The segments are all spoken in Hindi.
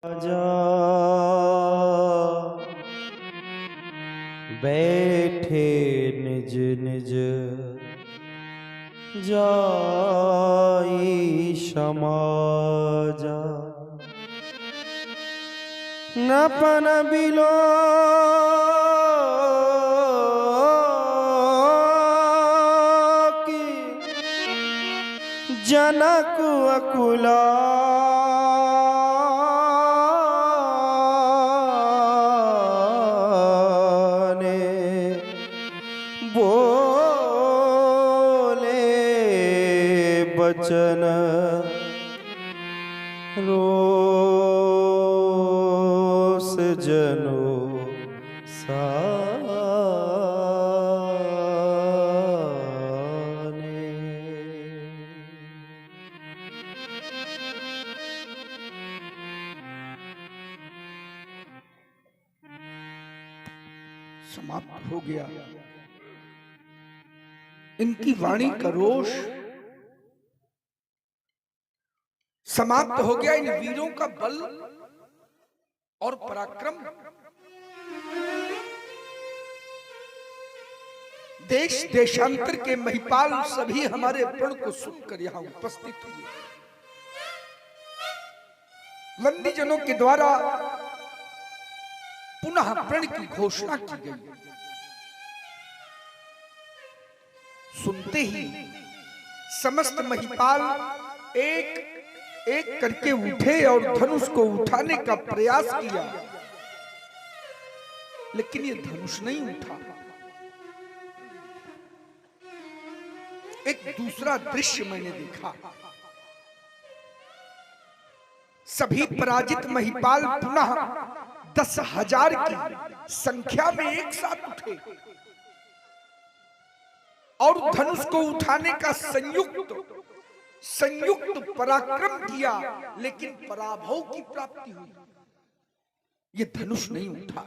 जा बैठे निज निज जाई समाजा नपन बिलो की जनक अकुला बचन रोस जनो साने। समाप्त हो गया इनकी वाणी का रोष, समाप्त हो गया इन वीरों का बल और पराक्रम। देश देशांतर के महिपाल सभी हमारे प्रण को सुनकर यहां उपस्थित हुए। वंदीजनों के द्वारा पुनः प्रण की घोषणा की गई। सुनते ही समस्त महिपाल एक एक करके उठे और धनुष को उठाने का प्रयास किया, लेकिन ये धनुष नहीं उठा। एक दूसरा दृश्य मैंने देखा। सभी पराजित महिपाल पुनः 10,000 की संख्या में एक साथ उठे और धनुष को उठाने का संयुक्त पराक्रम किया, लेकिन पराभव की प्राप्ति हुई। यह धनुष नहीं उठा।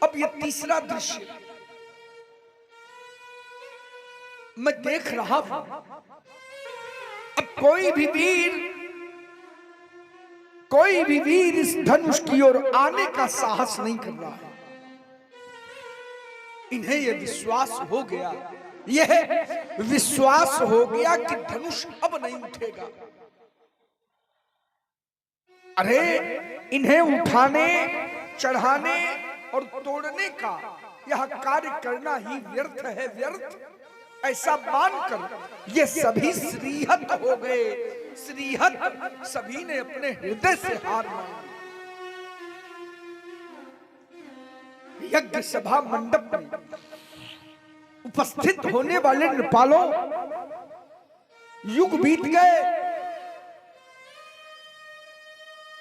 अब यह तीसरा दृश्य मैं देख रहा हूं। अब कोई भी वीर इस धनुष की ओर आने का साहस नहीं कर रहा है। इन्हें यह विश्वास हो गया कि धनुष अब नहीं उठेगा। अरे इन्हें उठाने, चढ़ाने और तोड़ने का यह कार्य करना ही व्यर्थ है, व्यर्थ। ऐसा मानकर ये सभी श्रीहत हो गए। श्रीहत सभी ने अपने हृदय से हार मानी। यज्ञ सभा मंडप में उपस्थित होने वाले नृपालों, युग बीत गए,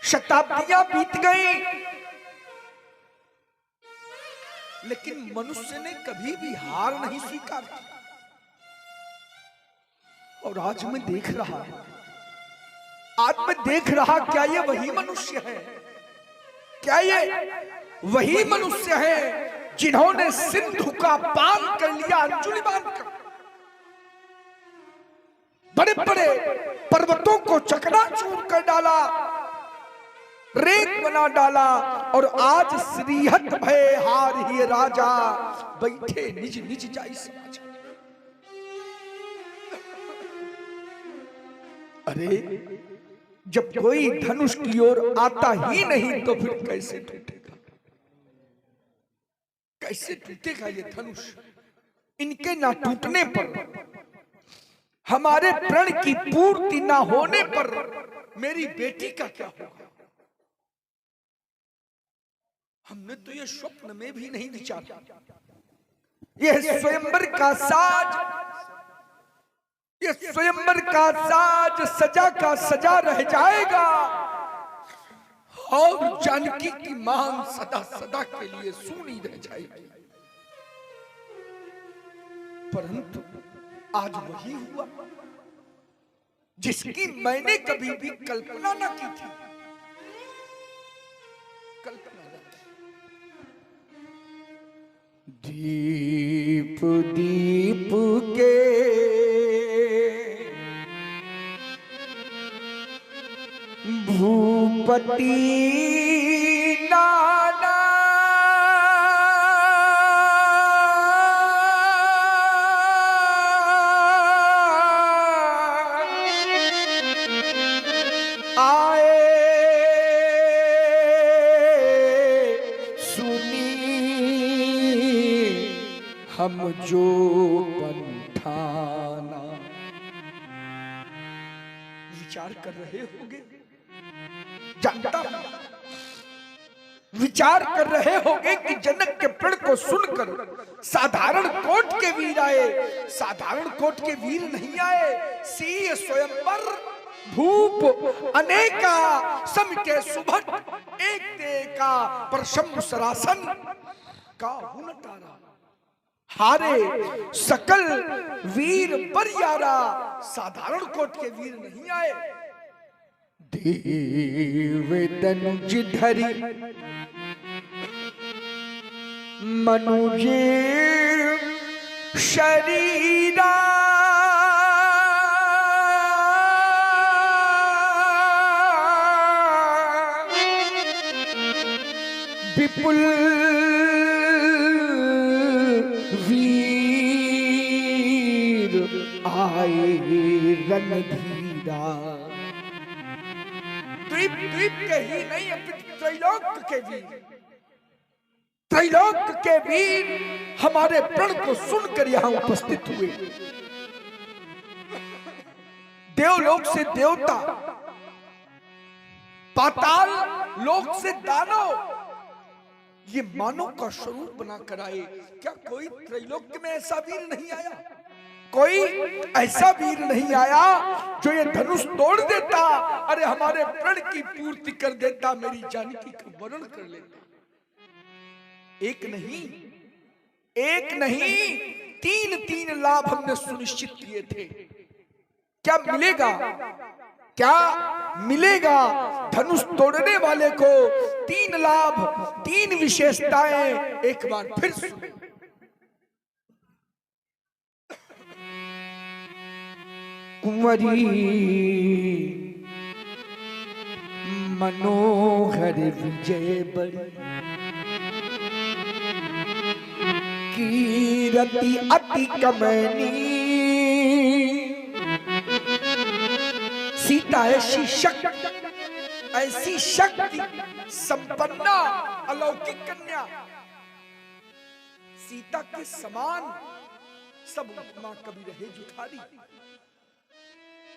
शताब्दियां बीत गई, लेकिन मनुष्य ने कभी भी हार नहीं स्वीकार की। और आज मैं देख रहा क्या ये वही मनुष्य है? क्या ये वही मनुष्य है जिन्होंने सिंधु का पान कर लिया अंजुलि बांधकर, बड़े बड़े पर्वतों को चकनाचूर कर डाला, रेत बना डाला, और आज श्रीहत भय हार ही राजा बैठे निज निज जाई समाज। अरे जब कोई धनुष की ओर आता ही नहीं तो फिर कैसे टूटेगा? कैसे टूटेगा ये धनुष? इनके ना टूटने पर, हमारे प्रण की पूर्ति ना होने पर मेरी बेटी का क्या होगा? हमने तो ये स्वप्न में भी नहीं विचारा। यह स्वयंवर का साज सजा का सजा रह जाएगा, और जानकी की मांग सदा सदा के लिए सुनी रह जाएगी। परंतु आज वही हुआ जिसकी मैंने कभी भी कल्पना न की थी। दीप दीप के भूपति नाना आए सुनी हम जो पंठाना। विचार कर रहे होंगे, जानता हूं, विचार कर रहे होंगे कि जनक के प्रण को सुनकर साधारण कोट के वीर आए। साधारण कोट के वीर नहीं आए, सिंह स्वयंवर भूप अनेका सम के सुभट एक ते का परशम सरासन का हुन तारा। हारे सकल वीर पर यारा, साधारण कोट के वीर नहीं आए। देव तनुज धरी मनुज शरीरा, विपुल वीर आए रणधीरा। द्वीप द्वीप के ही नहीं, त्रैलोक के वीर, त्रैलोक के वीर हमारे प्रण को सुनकर यहां उपस्थित हुए। देवलोक से देवता, पाताल लोक से दानव, ये मानव का स्वरूप बनाकर आए। क्या कोई त्रैलोक्य में ऐसा वीर नहीं आया? कोई ऐसा वीर नहीं आया जो ये धनुष तोड़ देता, अरे हमारे प्रण की पूर्ति कर देता, मेरी जानकी का वर्ण कर लेता। एक नहीं, एक नहीं, तीन तीन लाभ हमने सुनिश्चित किए थे। क्या मिलेगा, क्या मिलेगा धनुष तोड़ने वाले को? तीन लाभ, तीन विशेषताएं एक बार फिर सुने। कुंवरी मनोहर विजय बड़ी, कीरति अति कमनी। सीता ऐसी शक्ति, ऐसी शक्ति संपन्ना अलौकिक कन्या, सीता के समान सब उपमा कभी रहे जुठारी।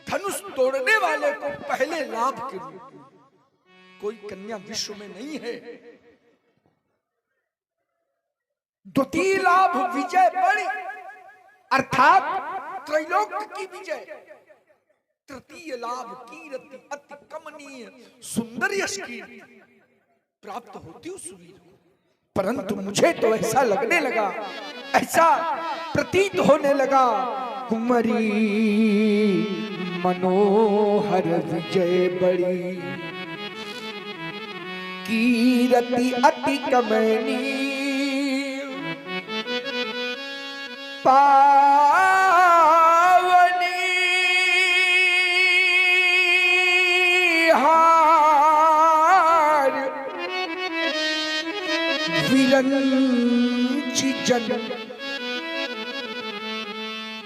धनुष तोड़ने वाले को पहले लाभ के रूप में कोई कन्या विश्व में नहीं है। द्वितीय लाभ विजय बड़ी, अर्थात त्रैलोक की विजय। तृतीय लाभ कीर्ति अति कमनीय सुंदर यश कीर्ति प्राप्त होती उस वीर को। परंतु मुझे तो ऐसा लगने लगा, ऐसा प्रतीत होने लगा, कुंवरी मनोहर विजय बड़ी, कीर्ति अति कमनी। पावनी हार विरंची जन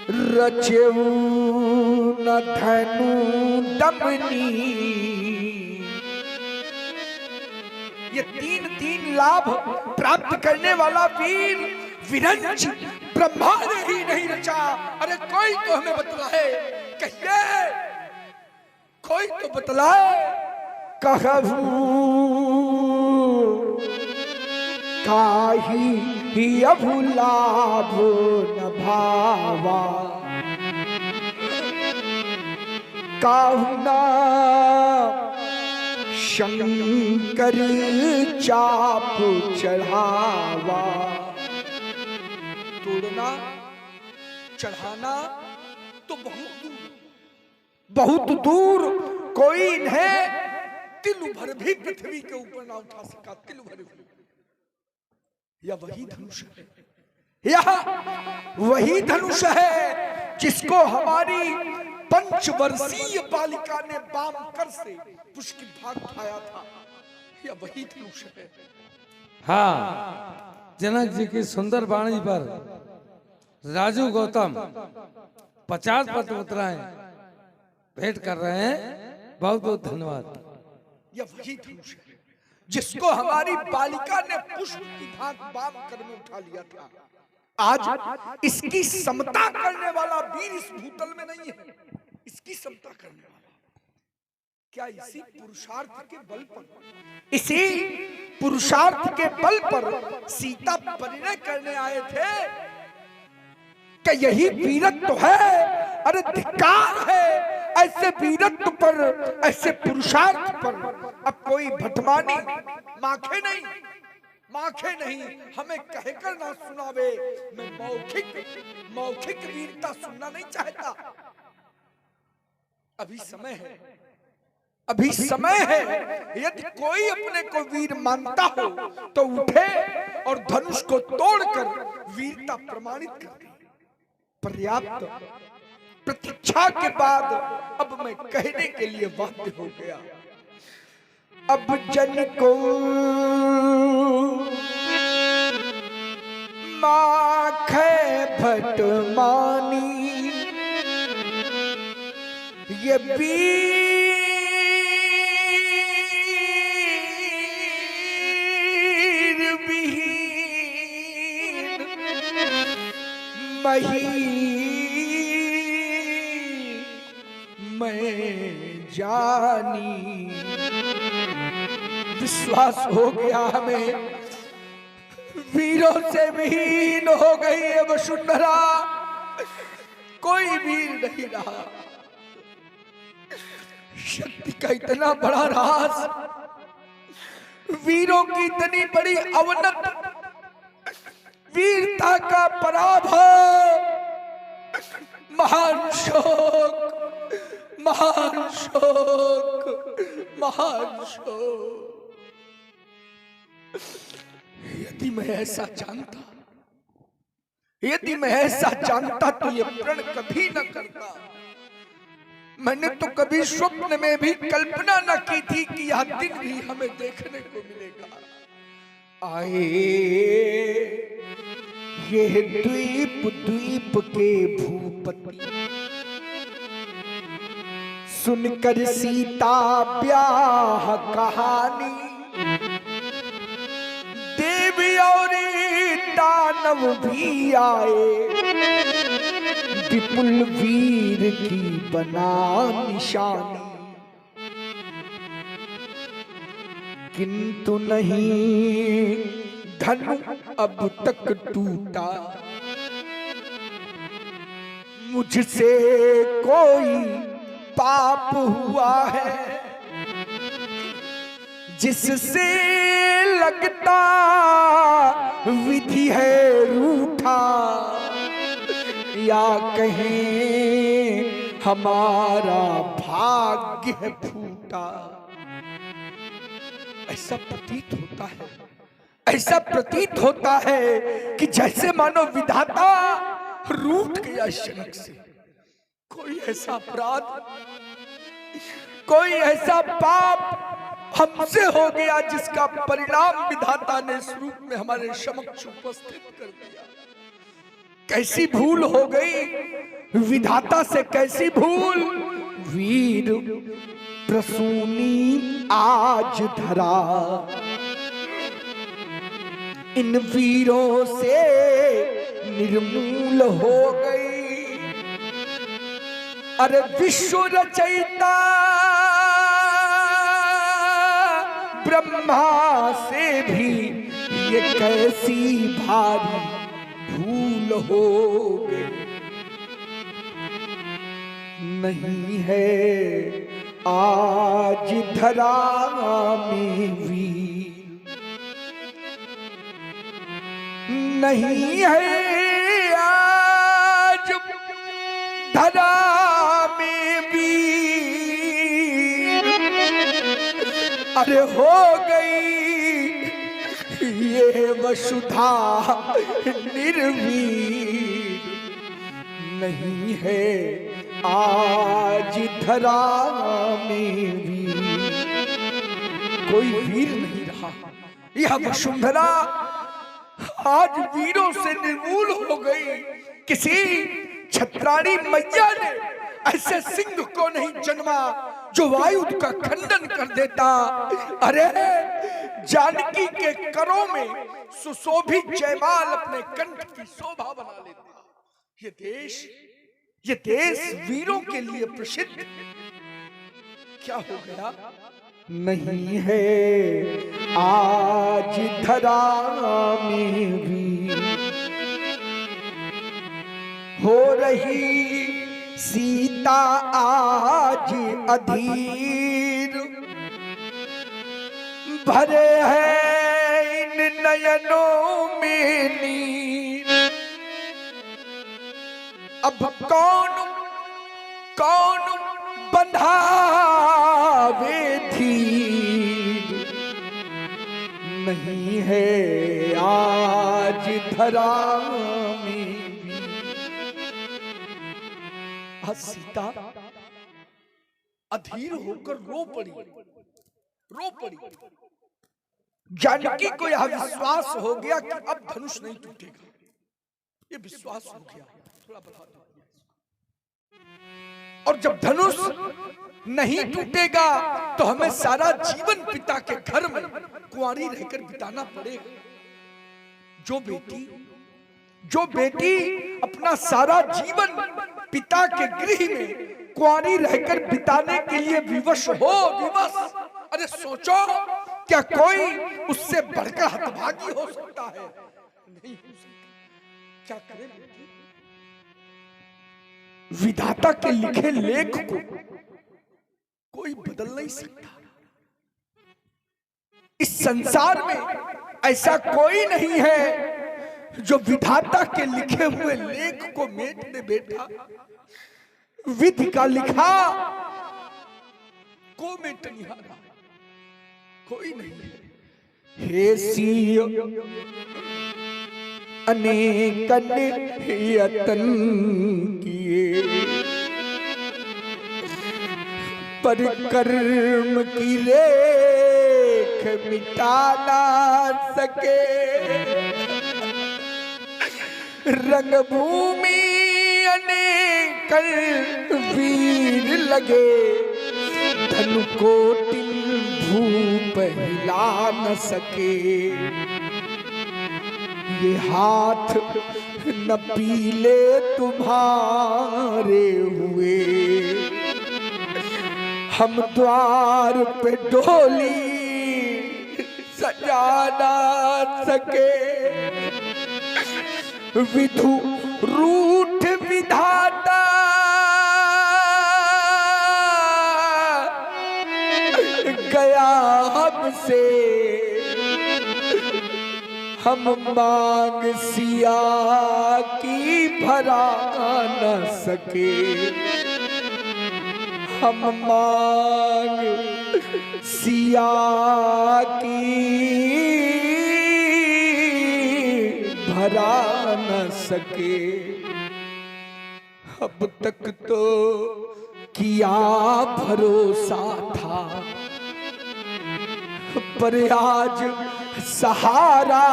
रचेऊ न धनु दमनी। ये तीन तीन लाभ प्राप्त करने वाला वीर विरंच ब्रह्मा ने ही नहीं रचा। अरे कोई तो हमें बतलाए, कहिए कोई तो बतलाए। कहू काही ही अभुलाभ न भावा, काहू ना शंकर चाप चढ़ावा। तोड़ना चढ़ाना तो बहुत दूर, बहुत दूर, कोई इन्हें तिल भर भी पृथ्वी के ऊपर ना उठा सका। तिल भर भी, या वही धनुष है, यह वही धनुष है जिसको हमारी पंचवर्षीय बालिका ने बाम कर से पुष्प की भाग उठाया था, यह वही धनुष है। हाँ, जनक जी की सुंदर वाणी पर राजू गौतम 50 पत्र-पत्राएं भेंट कर रहे हैं। बहुत बहुत धन्यवाद। यह वही धनुष है जिसको हमारी बालिका ने पुष्प की भाग बाम कर में उठा लिया था। आज इसकी समता करने वाला वीर इस भूतल में नहीं है। इसकी समता करने वाला क्या इसी पुरुषार्थ के बल पर, इसी पुरुषार्थ के बल पर सीता परिणय करने आए थे? क्या यही वीरत्व है? अरे धिक्कार है ऐसे वीरत्व पर, ऐसे पुरुषार्थ पर। अब कोई भटमानी माखे नहीं हमें कहकर ना सुनावे। मैं मौखिक वीरता सुनना नहीं चाहता। अभी समय है। यदि कोई अपने को वीर मानता हो तो उठे और धनुष को तोड़कर वीरता प्रमाणित कर। पर्याप्त प्रतीक्षा के बाद अब मैं कहने के लिए बाध्य हो गया। अब जन को माखे भटमानी, ये वीर मही मैं जानी। विश्वास हो गया हमें, वीरों से विहीन हो गई है वसुंधरा। कोई वीर नहीं रहा। शक्ति का इतना बड़ा राज, वीरों की इतनी बड़ी अवनत, वीरता का पराभव, महान शोक। यदि मैं ऐसा जानता तो ये प्रण कभी न करता। मैंने तो कभी स्वप्न में भी कल्पना न की थी कि यह दिन भी हमें देखने को मिलेगा। आए ये द्वीप के भूपति, सुनकर सीता ब्याह कहानी। देवी और दानव भी आए, विपुल वीर की बना निशानी। किंतु नहीं धनु अब तक टूटा, मुझसे कोई पाप हुआ है, जिससे लगता विधि है रूठा, या कहें हमारा भाग्य है फूटा। ऐसा प्रतीत होता है कि जैसे मानो विधाता रूठ गया शनक से। कोई ऐसा अपराध, कोई ऐसा पाप हमसे हो गया जिसका परिणाम विधाता ने इस रूप में हमारे समक्ष उपस्थित कर दिया। कैसी भूल हो गई विधाता से, कैसी भूल। वीर प्रसूनी आज धरा, इन वीरों से निर्मूल हो गई। अरे विश्व रचयिता ब्रह्मा से भी ये कैसी भारी भूल हो गई। नहीं है आज धरा में वीर, नहीं है आज धरा में वीर। अरे हो गई ये वसुधा निर्वीर, नहीं है आज धरा में वीर कोई वीर नहीं रहा। यह वसुंधरा आज वीरों से निर्मूल हो गई। किसी छत्राणी मैया ने ऐसे सिंह को नहीं जन्मा जो वायु का खंडन कर देता। अरे जानकी के करों में सुशोभित जयमाल अपने कंठ की शोभा बना लेता। ये देश वीरों के लिए प्रसिद्ध क्या हो गया? नहीं है आज धरा में भी हो रही सीता आज अधीर। भरे हैं इन नयनों में नीर। अब कौन बंधावे धीर। नहीं है आज धरा में भी। सीता अधीर होकर रो पड़ी। जानकी को यह विश्वास हो गया कि अब धनुष नहीं टूटेगा। ये विश्वास हो गया। थोड़ा बढ़ा दो। और जब धनुष नहीं टूटेगा तो हमें सारा जीवन पिता के घर में कुंवारी रहकर बिताना पड़ेगा। जो बेटी अपना सारा जीवन पिता के गृह में कुंवारी रहकर बिताने के लिए विवश हो। अरे सोचो, क्या कोई उससे बढ़कर हतभागी हो सकता है? नहीं हो सकता। क्या करें? विधाता के लिखे लेख को कोई बदल नहीं सकता। इस संसार में ऐसा कोई नहीं है जो विधाता के लिखे हुए लेख को मेटने बैठा। विधि का लिखा को मेटनिहारा कोई नहीं है। हे सियो अनेकन यतन किए पर कर्म की रेख मिटा ना सके। रंगभूमि अनेक वीर लगे धनु कोटिन भूप हिला न सके। ये हाथ न पीले तुम्हारे हुए हम द्वार पे डोली सजा ना सके। विधु रूठ विधाता गया हमसे हम मांग सिया की भरा न सके। हम मांग सिया की भरा न सके। अब तक तो किया भरोसा था पर आज सहारा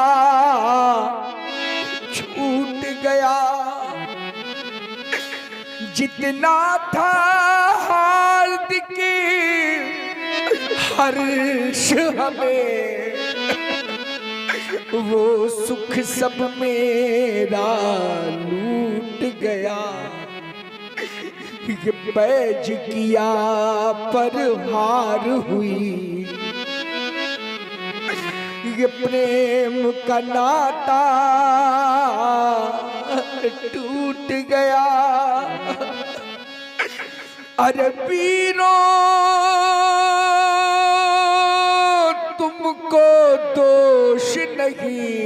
छूट गया। जितना था हार्दिक हर्ष हमें वो सुख सब मेरा लूट गया। ये पैज किया पर हार हुई। ये प्रेम का नाता टूट गया। अरे वीरों तुमको दोष नहीं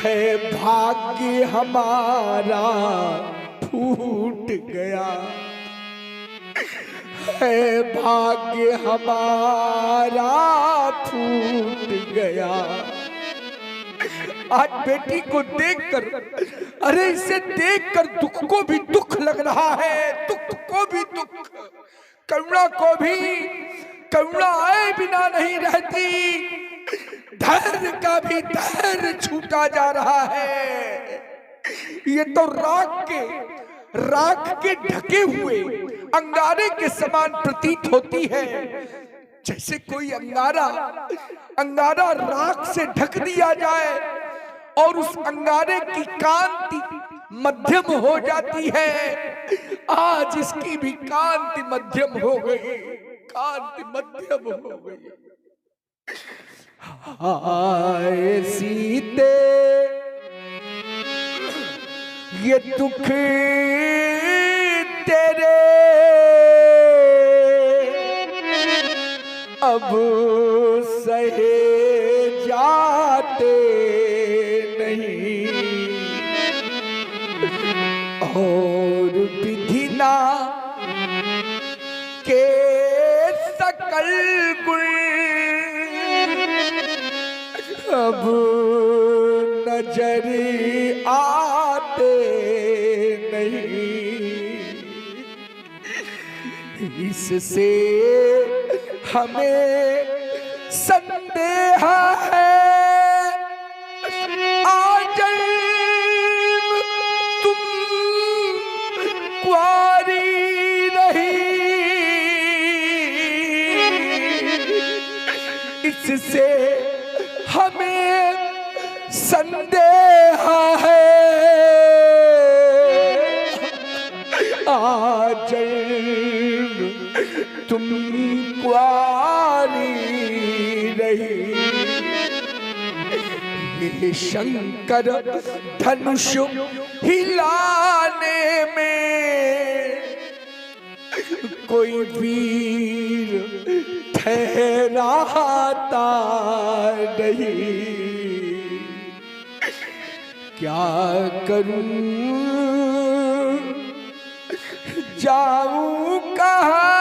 है भाग्य हमारा फूट गया। है भाग्य हमारा फूट गया। आज बेटी को देखकर, अरे इसे देखकर दुख को भी दुख लग रहा है, दुख को भी दुख, करुणा को भी करुणा आए बिना नहीं रहती, धैर्य का भी धैर्य छूटा जा रहा है। ये तो राख के ढके हुए अंगारे के समान प्रतीत होती है। जैसे कोई अंगारा राख से ढक दिया जाए और उस अंगारे की कांति मध्यम हो जाती है। आज इसकी भी कांति मध्यम हो गई, कांति मध्यम हो गई। हाय सीते ये दुख तेरे अब सहे जाते नहीं, और विधिना के सकल गुण अब नजर आते नहीं। इससे हमें संदेह है आज तुम कुंवारी रही, इससे हमें संदेह है आज तुम कुंवारी रही। ये शंकर धनुष हिलाने में कोई वीर ठहराता नहीं। क्या करूं जाऊं कहाँ,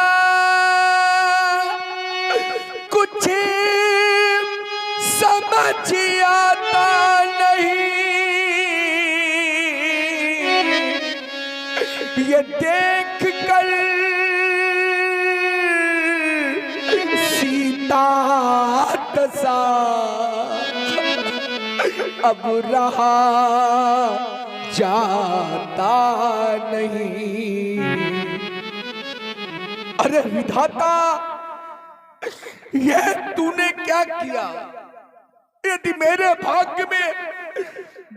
कुछ समझ आता नहीं। ये देख कर सीता दशा अब रहा जाता नहीं। अरे विधाता, यह तूने क्या किया? यदि मेरे भाग्य में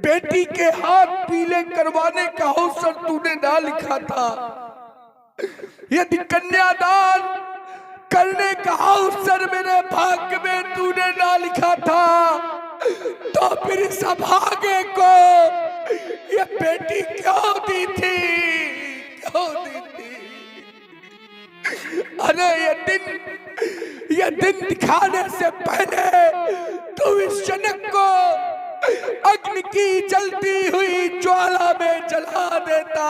बेटी के हाथ पीले करवाने का अवसर तूने ना लिखा था, यदि कन्यादान करने का अवसर मेरे भाग्य में तूने ना लिखा था, तो फिर इस अभागे को ये बेटी क्यों दी थी, क्यों दी थी? अरे ये दिन दिखाने से पहले तू इस जनक को अग्नि की जलती हुई ज्वाला में जला देता,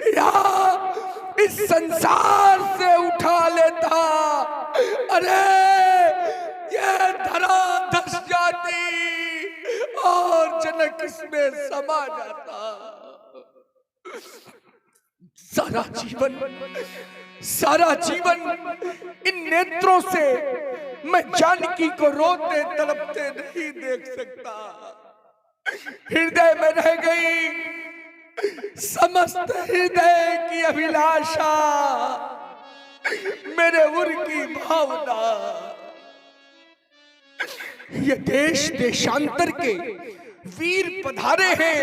या इस संसार से उठा लेता। अरे ये धरा धस जाती और जनक इसमें समा जाता। सारा जीवन इन नेत्रों से मैं जानकी को रोते तड़पते नहीं देख सकता। हृदय में रह गई समस्त हृदय की अभिलाषा, मेरे उर की भावना। ये देश देशांतर के वीर पधारे हैं,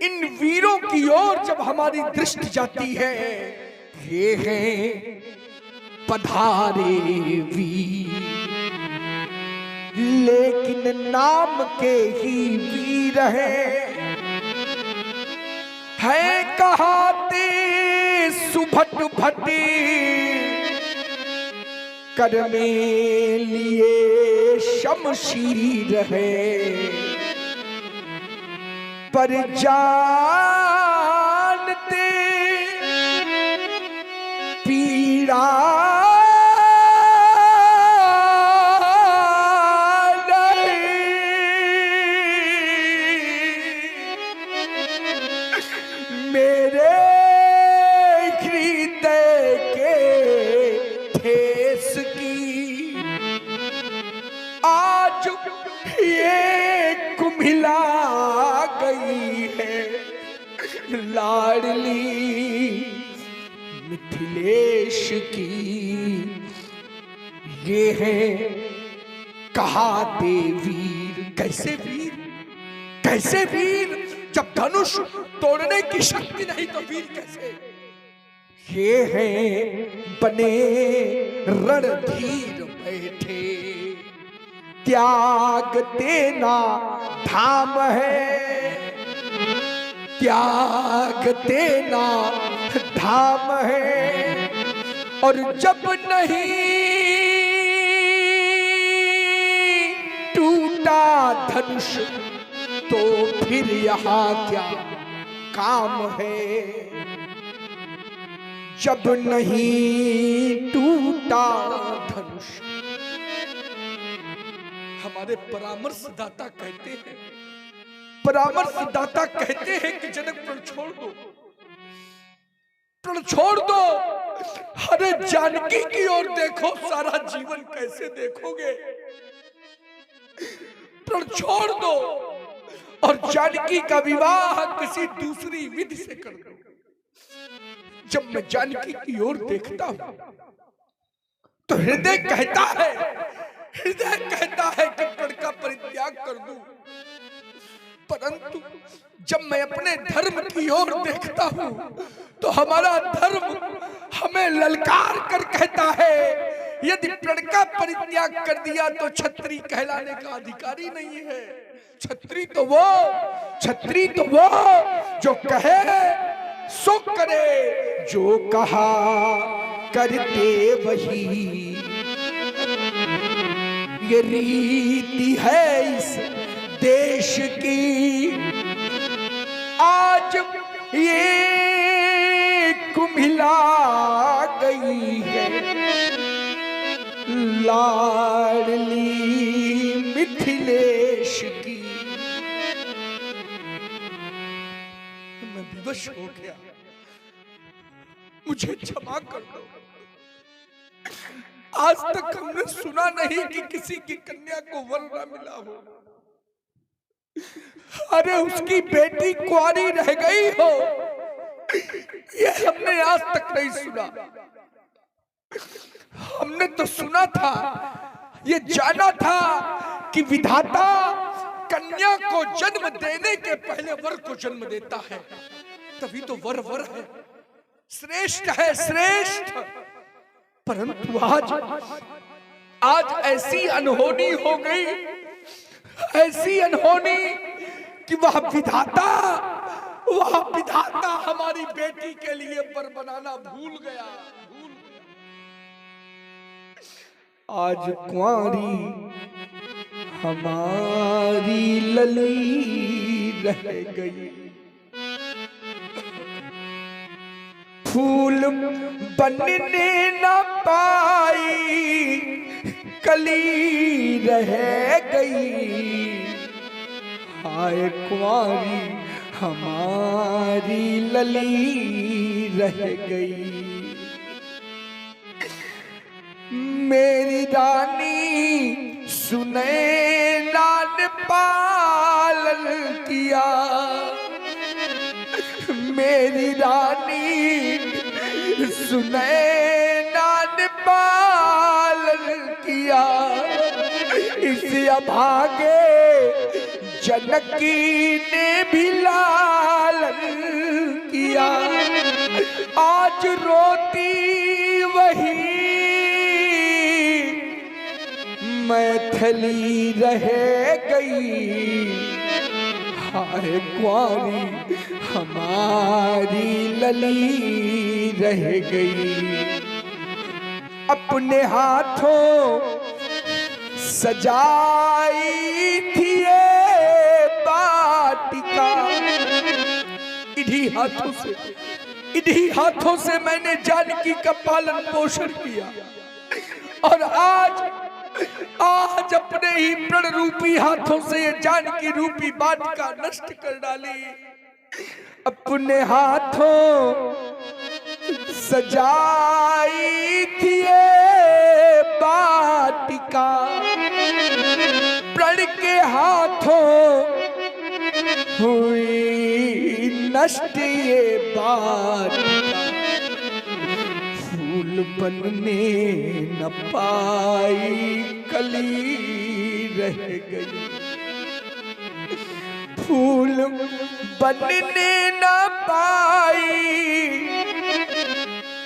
इन वीरों की ओर जब हमारी दृष्टि जाती है, ये हैं पधारे वीर, लेकिन नाम के ही वीर हैं। है कहाते सुभट भटी कर में लिए शमशीर है, पर जानते पीड़ा नहीं। लाडली मिथिलेश की ये है कहा देवीर। कैसे वीर, कैसे वीर, जब धनुष तोड़ने की शक्ति नहीं तो वीर कैसे। ये है बने रणधीर बैठे, त्याग देना धाम है, त्याग देना धाम है। और जब नहीं टूटा धनुष तो फिर यहाँ क्या काम है। जब नहीं टूटा धनुष। हमारे परामर्शदाता कहते हैं, परामर्शदाता कहते हैं कि जनक प्रण छोड़ दो, प्रण छोड़ दो। अरे जानकी की ओर देखो, सारा जीवन कैसे देखोगे। प्रण छोड़ दो और जानकी का विवाह किसी दूसरी विधि से कर दो। जब मैं जानकी की ओर देखता हूं तो हृदय कहता है, हृदय कहता है कि प्रण का परित्याग कर दूं। परंतु जब मैं अपने धर्म की ओर देखता हूं तो हमारा धर्म हमें ललकार कर कहता है, यदि प्रण का परित्याग कर दिया तो क्षत्रिय कहलाने का अधिकारी नहीं है। क्षत्रिय तो वो, क्षत्रिय तो वो जो कहे सो करे, जो कहा करते वही। ये रीति है इस देश की, आज ये कुम्हिला गई है। लाडली मिथिलेश की। मैं विवश हो गया, मुझे क्षमा कर दो। आज तक हमने सुना नहीं कि किसी की कन्या को वर न मिला हो। अरे उसकी बेटी कुंवारी रह गई हो, ये हमने आज तक नहीं सुना। हमने तो सुना था, ये जाना था कि विधाता कन्या को जन्म देने के पहले वर को जन्म देता है, तभी तो वर वर है, श्रेष्ठ है, श्रेष्ठ। परंतु आज ऐसी अनहोनी हो गई, ऐसी अनहोनी कि वह विधाता हमारी बेटी के लिए वर बनाना भूल गया। आज कुंवारी हमारी लली रह गई, फूल बनने न पाई, कली रह गई। हाय कुंवारी हमारी लली रह गई। मेरी रानी सुने लाल पालन किया, मेरी रानी सुने लाल पालन किया। इस अभागे जनकी ने भी लालन किया। आज रोती वही मैथिली रह गई। हाय कुंवारी हमारी लली रह गई। अपने हाथों सजाई थी ये वाटिका, इन्हीं हाथों से मैंने जानकी का पालन पोषण किया, और आज अपने ही प्रण रूपी हाथों से ये जानकी रूपी वाटिका नष्ट कर डाली। अपने हाथों सजाई थी ये वाटिका, प्रण के हाथों हुई नष्ट ये बात, फूल बनने न पाई कली रह गई, फूल बनने न पाई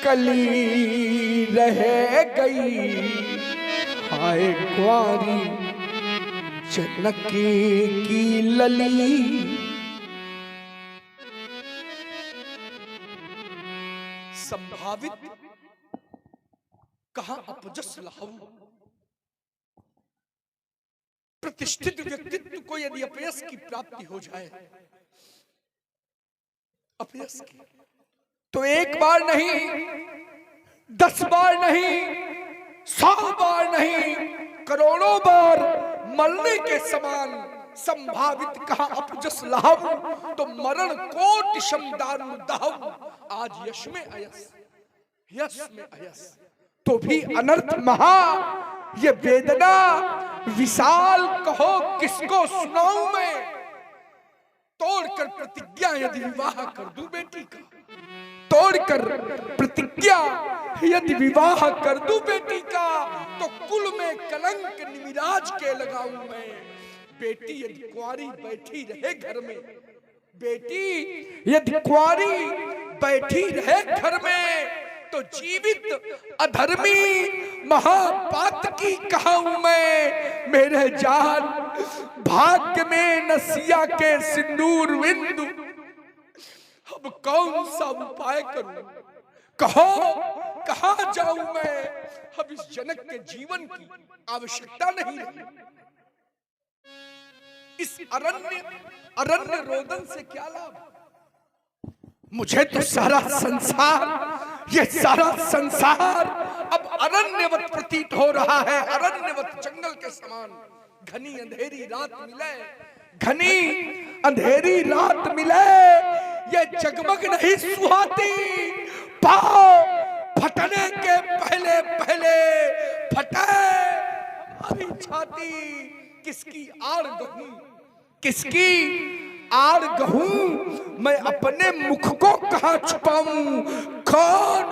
कली रह गई, हाय कुंवारी जनक की लली। संभावित कहां अपजस लहू, प्रतिष्ठित व्यक्तित्व को यदि अपयश की प्राप्ति हो जाए, अपयश की, तो एक बार नहीं, 10 बार नहीं, 100 बार नहीं, करोड़ों बार मरने के समान संभावित कहा अपजस लाहू, तो मरण कोटि शमदारु दाहू। आज यश में अयस, यश में अयस, तो भी अनर्थ महा, ये वेदना विशाल कहो किसको सुनाऊं मैं, तोड़कर प्रतिज्ञा यदि विवाह कर दूं बेटी का, तोड़कर प्रतिज्ञा यदि विवाह कर दूं बेटी का, तो कुल में कलंक निमिराज के लगाऊं मैं। बेटी यदि कुंवारी बैठी रहे घर में, बेटी यदि कुंवारी बैठी रहे घर में, तो जीवित अधर्मी महापातकी कहूं मैं। मेरे जान भाग्य में नसिया के सिंदूर बिंदु, अब कौन सा उपाय करूं, कहो कहां जाऊं मैं। अब इस जनक के जीवन की आवश्यकता नहीं रही, इस अरण्य रोदन से क्या लाभ। मुझे तो सारा संसार, ये सारा संसार अब अरण्यवत प्रतीत हो रहा है, अरण्यवत जंगल के समान। घनी अंधेरी रात मिले, घनी अंधेरी रात मिले, ये जगमग नहीं सुहाती, पाँव फटने के पहले पहले फटे हमारी छाती। किसकी आड़ गहूं, किसकी आड़ गहूं, मैं अपने मुख को कहां छुपाऊं। कौन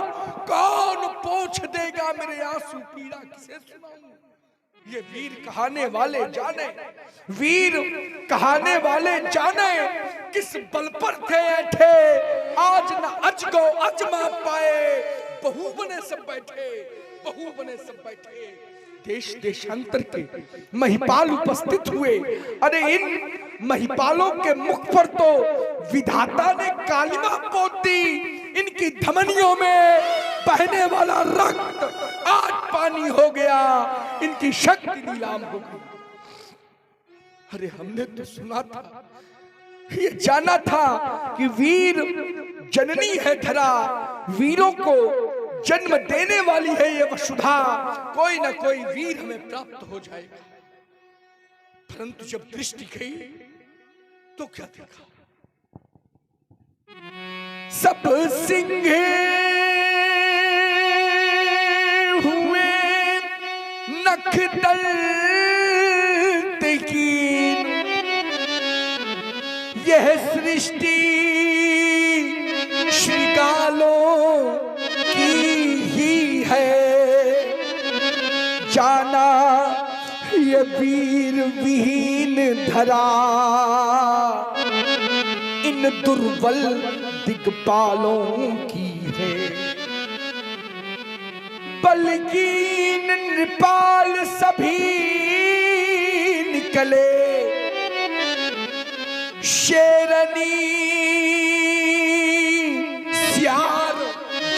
कौन पोंछ देगा मेरे आंसू पीड़ा किसे सुनाऊं। ये वीर कहाने वाले जाने, वीर कहाने वाले जाने, किस बल पर थे ऐठे, आज न अजगो अजमा पाए। बहू बने सब बैठे, बहू बने सब बैठे, देश देशांतर के महिपाल उपस्थित हुए। अरे इन महिपालों के मुख पर तो विधाता ने कालिमा पोत दी, इनकी धमनियों में बहने वाला रक्त आज पानी हो गया, इनकी शक्ति नीलाम हो गई। अरे हमने तो सुना था, ये जाना था कि वीर जननी है धरा, वीरों को जन्म देने वाली है ये वसुधा, कोई ना कोई वीर हमें प्राप्त हो जाएगा। परंतु जब दृष्टि गई तो क्या देखा, सब सिंह हुए नख दल्त की, यह सृष्टि श्रृगालों की ही है। जाना ये वीर विहीन धरा, इन दुर्बल दिग्पालों की है। बलकीन नृपाल सभी निकले, शेरनी सियार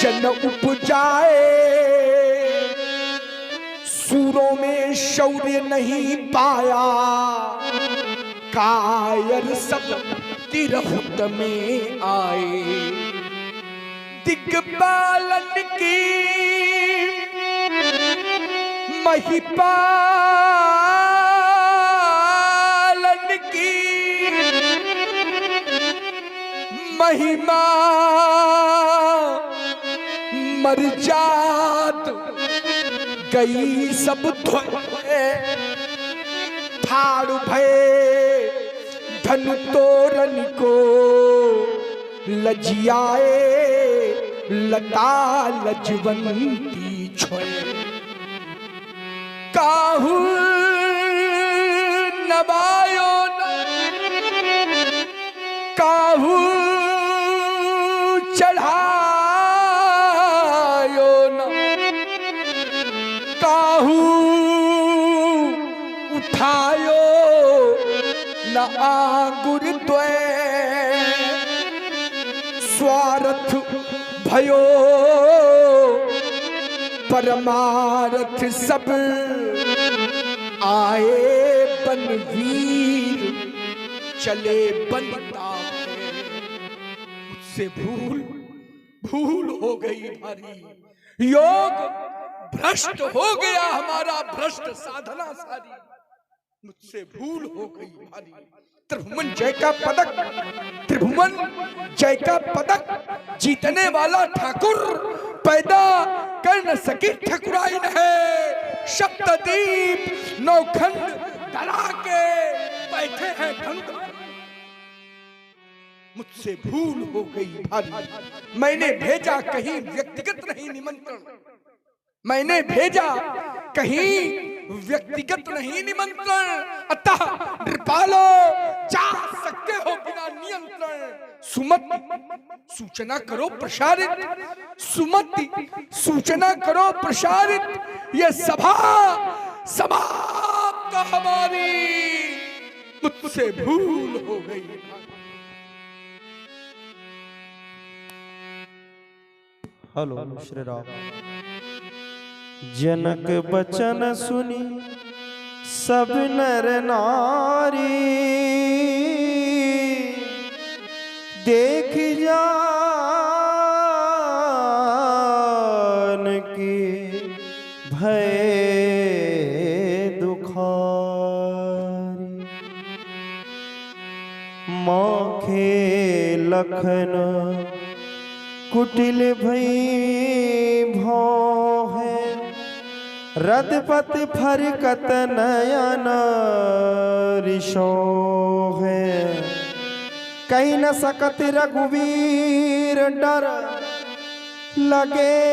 जन उपजाए। सूरों में शौर्य नहीं पाया, कायर सब तिरहुत में आए। दिग्पालन की महिपालन की महिमा मर्जाद गई सब धोए। ठाड़ भय धन तोरन को लजियाए लता लजवंती छोए काहू नबायो न काहू चढ़ायो न काहू उठायो न आंगुर द्वय स्वार्थ भयो परमार्थ सब आए बनवीर चले बनता मुझसे भूल हो गई भारी योग भ्रष्ट हो गया हमारा भ्रष्ट साधना सारी मुझसे भूल हो गई भारी त्रिभुवन जय का पदक त्रिभुवन जय का पदक जीतने वाला ठाकुर पैदा कर न सकी ठकुराइन है सप्तदीप नौखंड डरा के बैठे हैं ठंड मुझसे भूल हो गई भारी मैंने भेजा कहीं व्यक्तिगत नहीं निमंत्रण मैंने भेजा कहीं व्यक्तिगत नहीं निमंत्रण अतः नृपालो जा सकते हो बिना नियंत्रण सुमति सूचना करो प्रसारित सुमति सूचना करो प्रसारित ये सभा समाप्त हमारी मुझसे भूल हो गई हेलो श्री राम। जनक बचन सुनी सब नर नारी देख जान की भय दुखारी माखे लखन कुटिल भई भौ है रदपत फरकत नयन रिशो है कहीं न सकत रघुवीर डर लगे